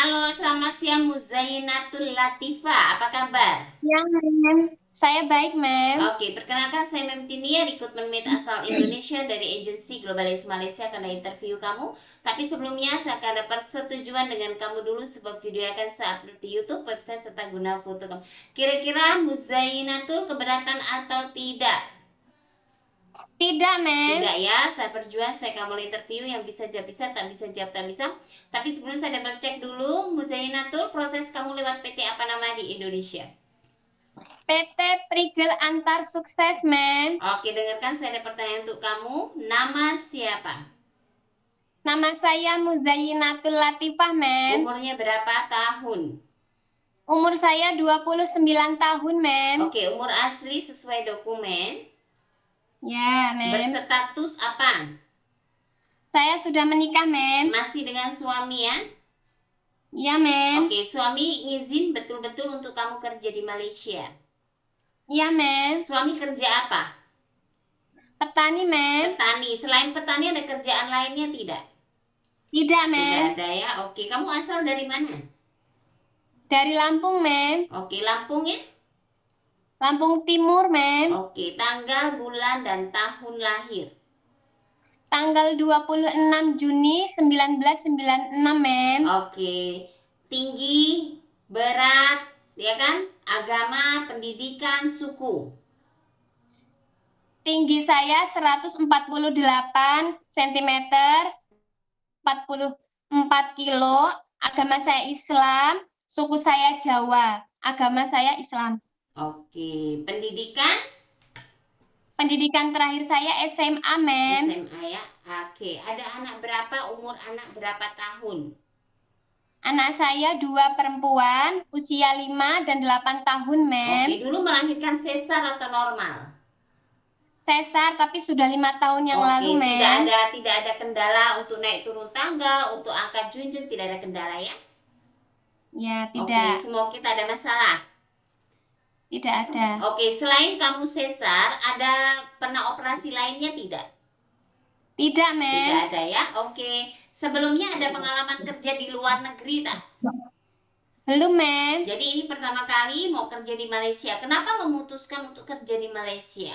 Halo, selamat siang Muzainatul Latifa. Apa kabar? Ya, Mem. Saya baik, Mem. Oke, perkenalkan saya Mem Tinia, rekrutmen mate asal Indonesia dari agensi Globalis Malaysia karena interview kamu. Tapi sebelumnya saya akan ada persetujuan dengan kamu dulu sebab video akan saya upload di YouTube, website serta guna foto kamu. Kira-kira Muzainatul keberatan atau tidak? Tidak, Tidak Mem. ya, saya perjuang, saya akan mulai interview yang bisa jawab bisa, tak bisa jawab tak bisa. Tapi sebelum saya double cek dulu, Muzainatul, proses kamu lewat PT apa nama di Indonesia? PT Prigel Antar Sukses, Mem. Oke, dengarkan saya ada pertanyaan untuk kamu. Nama siapa? Nama saya Muzayinatul Latifah, Mem. Umurnya berapa tahun? Umur saya 29 tahun, Mem. Oke, umur asli sesuai dokumen. Ya, Mem. Berstatus apa? Saya sudah menikah, Mem. Masih dengan suami ya? Ya, Mem. Oke, suami ngizin betul-betul untuk kamu kerja di Malaysia. Ya, Mem. Suami kerja apa? Petani, Mem. Petani. Selain petani ada kerjaan lainnya tidak? Tidak, Tidak Mem. ada ya. Oke, kamu asal dari mana? Dari Lampung, Mem. Oke, Lampung ya? Lampung Timur, Mem. Oke, tanggal, bulan, dan tahun lahir. Tanggal 26 Juni 1996, Mem. Oke, tinggi, berat, ya kan? Agama, pendidikan, suku. Tinggi saya 148 cm, 44 kilo, agama saya Islam, suku saya Jawa, agama saya Islam. Oke, pendidikan, Pendidikan terakhir saya SMA, Mem. SMA ya. Oke, ada anak berapa? Umur anak berapa tahun? Anak saya 2 perempuan, usia 5 dan 8 tahun, Mem. Oke, dulu melahirkan sesar atau normal? Sesar, tapi sudah 5 tahun yang Oke, lalu, tidak Mem. ada tidak ada kendala untuk naik turun tangga, untuk angkat junjung tidak ada kendala ya. Ya, Oke, tidak. semua kita ada masalah. Tidak ada. Oke, selain kamu sesar, ada pernah operasi lainnya tidak? Tidak, Tidak Mem. ada ya. Oke, sebelumnya ada pengalaman kerja di luar negeri tak? Belum, Mem. Jadi ini pertama kali mau kerja di Malaysia. Kenapa memutuskan untuk kerja di Malaysia?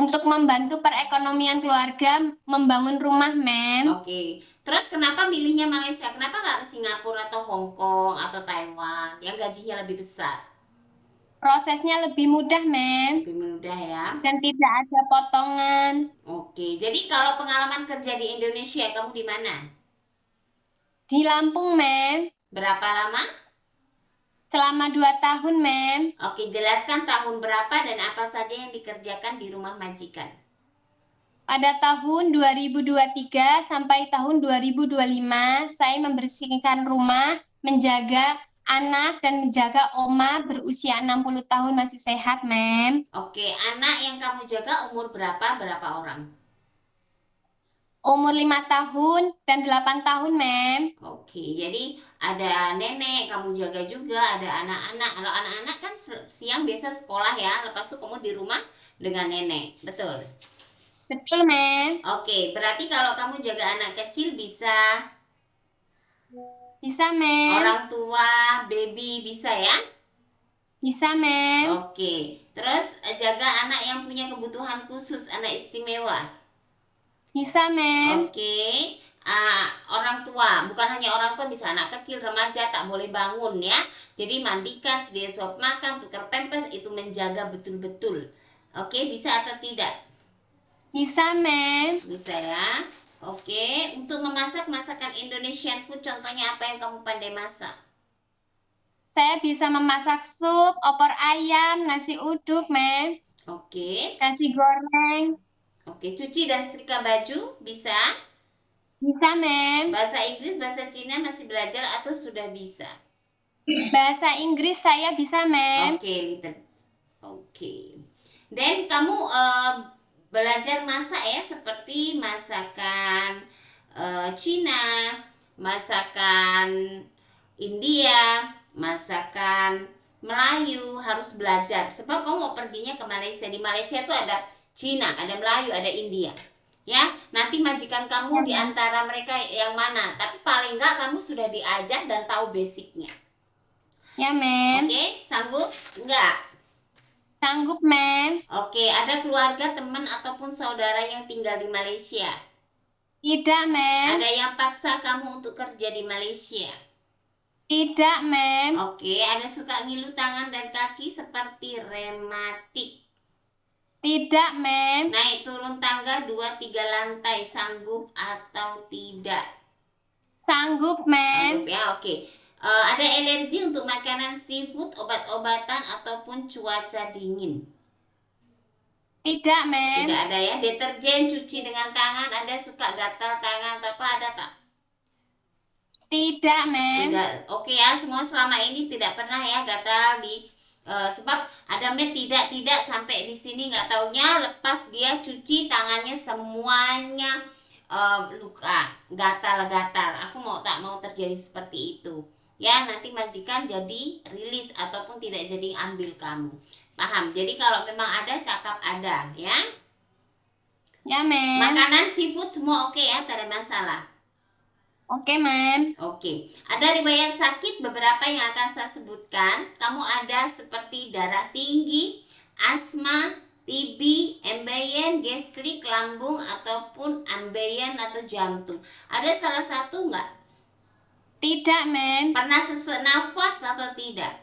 Untuk membantu perekonomian keluarga, membangun rumah, Mem. Oke, terus kenapa milihnya Malaysia? Kenapa nggak ke Singapura atau Hong Kong atau Taiwan yang gajinya lebih besar? Prosesnya lebih mudah, Mem. Lebih mudah ya. Dan tidak ada potongan. Oke, jadi kalau pengalaman kerja di Indonesia, kamu di mana? Di Lampung, Mem. Berapa lama? Selama 2 tahun, Mem. Oke, jelaskan tahun berapa dan apa saja yang dikerjakan di rumah majikan. Pada tahun 2023 sampai tahun 2025, saya membersihkan rumah, menjaga anak, dan menjaga oma berusia 60 tahun masih sehat, Mem. Oke, anak yang kamu jaga umur berapa? Berapa orang? Umur 5 tahun dan 8 tahun, Mem. Oke, jadi ada nenek kamu jaga juga, ada anak-anak. Kalau anak-anak kan siang biasa sekolah ya, lepas itu kamu di rumah dengan nenek. Betul. Betul, Mem. Oke, berarti kalau kamu jaga anak kecil bisa Bisa, Mem. orang tua, baby bisa ya? Bisa, Mem. Oke, terus jaga anak yang punya kebutuhan khusus, anak istimewa. Bisa, Mem. Oke, orang tua, bukan hanya orang tua, bisa anak kecil, remaja, tak boleh bangun ya. Jadi mandikan, sedia suap makan, tukar pempes, itu menjaga betul-betul. Oke, bisa atau tidak? Bisa, Mem. Bisa ya. Oke, untuk memasak masakan Indonesian food, contohnya apa yang kamu pandai masak? Saya bisa memasak sup, opor ayam, nasi uduk, Mem. Oke, Nasi goreng. oke, cuci dan setrika baju, bisa? Bisa, Mem. Bahasa Inggris, bahasa Cina masih belajar atau sudah bisa? Bahasa Inggris saya bisa, Mem. Oke, Liter. Oke. Dan kamu belajar masak ya, seperti masakan Cina, masakan India, masakan Melayu, harus belajar. Sebab kamu mau perginya ke Malaysia. Di Malaysia itu ada Cina, ada Melayu, ada India. Ya, nanti majikan kamu di antara mereka yang mana, tapi paling enggak kamu sudah diajar dan tahu basicnya. Ya, Mem. Oke, sanggup? Enggak? Sanggup, Mem. Oke, ada keluarga, teman, ataupun saudara yang tinggal di Malaysia? Tidak, Mem. Ada yang paksa kamu untuk kerja di Malaysia? Tidak, Mem. Oke, ada suka ngilu tangan dan kaki seperti rematik? Tidak, Mem. Naik turun tangga 2-3 lantai, sanggup atau tidak? Sanggup, Mem. Sanggup ya, oke. Ada alergi untuk makanan seafood, obat-obatan, ataupun cuaca dingin? Tidak, Mem. Tidak ada ya. Deterjen, cuci dengan tangan, ada suka gatal tangan atau apa, ada tak? Tidak, Mem. Tidak. Oke ya, semua selama ini tidak pernah ya gatal di sebab ada Met tidak sampai di sini nggak taunya lepas dia cuci tangannya semuanya luka, gatal-gatal. Aku tak mau terjadi seperti itu. Ya, nanti majikan jadi rilis ataupun tidak jadi ambil kamu. Paham? Jadi kalau memang ada, cakap ada ya. Ya, Mem. Makanan seafood semua oke ya, tak ada masalah. Oke, Mem. Oke, ada riwayat sakit beberapa yang akan saya sebutkan. Kamu ada seperti darah tinggi, asma, TB, ambeien, gastrik, lambung, ataupun ambeien atau jantung. Ada salah satu nggak? Tidak, Mem. Pernah sesak nafas atau tidak?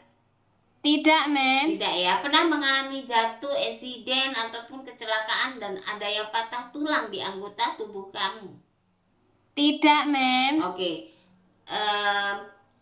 Tidak, Mem. Tidak ya. Pernah mengalami jatuh, eksiden, ataupun kecelakaan dan ada yang patah tulang di anggota tubuh kamu? Tidak, Mem. Oke.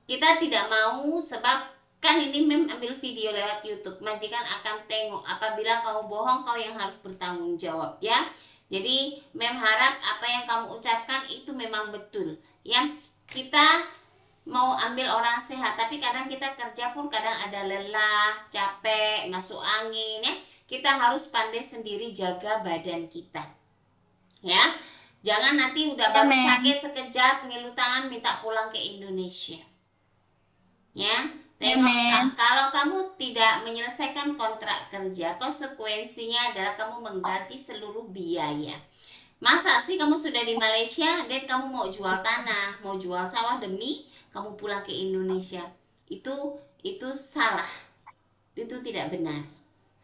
Kita tidak mau sebab kan ini Mem ambil video lewat YouTube. Majikan akan tengok. Apabila kamu bohong, kau yang harus bertanggung jawab ya. Jadi Mem harap apa yang kamu ucapkan itu memang betul ya. Kita mau ambil orang sehat, tapi kadang kita kerja pun kadang ada lelah, capek, masuk angin ya. Kita harus pandai sendiri jaga badan kita. Ya. Jangan nanti udah baru sakit sekejap, ngilu tangan, minta pulang ke Indonesia. Ya, tengok kalau kamu tidak menyelesaikan kontrak kerja, konsekuensinya adalah kamu mengganti seluruh biaya. Masa sih kamu sudah di Malaysia dan kamu mau jual tanah, mau jual sawah demi kamu pulang ke Indonesia? Itu salah. Itu tidak benar.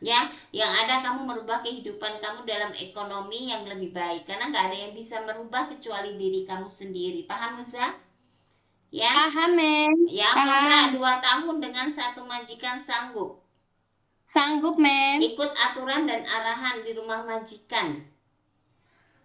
Ya, yang ada kamu merubah kehidupan kamu dalam ekonomi yang lebih baik, karena nggak ada yang bisa merubah kecuali diri kamu sendiri. Paham, Musa? Ya. Paham, Mem. Ya, kontrak 2 tahun dengan satu majikan sanggup? Sanggup, Mem. Ikut aturan dan arahan di rumah majikan?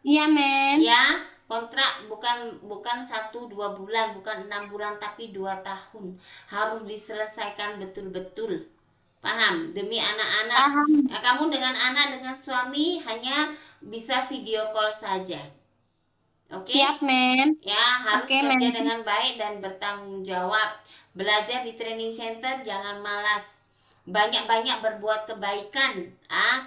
Iya, Mem. Ya, kontrak bukan 1-2 bulan, bukan 6 bulan, tapi 2 tahun. Harus diselesaikan betul-betul. Paham? Demi anak-anak. Nah, kamu dengan anak, dengan suami hanya bisa video call saja. Oke? Siap, Mem. Ya, harus kerja Mem. dengan baik dan bertanggung jawab. Belajar di training center, jangan malas. Banyak-banyak berbuat kebaikan.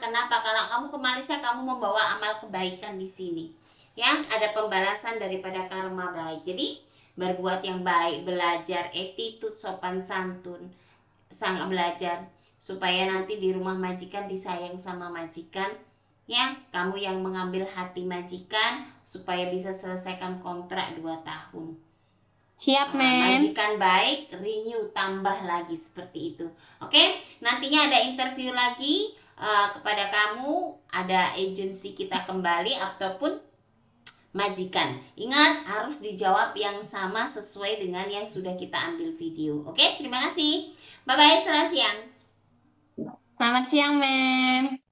Kenapa? Kalau kamu ke Malaysia, kamu membawa amal kebaikan di sini. Ya, ada pembalasan daripada karma baik. Jadi, berbuat yang baik, belajar attitude, sopan santun. Sangat belajar supaya nanti di rumah majikan disayang sama majikan ya. Kamu yang mengambil hati majikan supaya bisa selesaikan kontrak 2 tahun. Siap, Mem. Majikan baik, renew, tambah lagi seperti itu. Oke, nantinya ada interview lagi kepada kamu, ada agensi kita kembali ataupun majikan. Ingat, harus dijawab yang sama sesuai dengan yang sudah kita ambil video. Oke, terima kasih. Bye-bye, selamat siang. Selamat siang, Mem.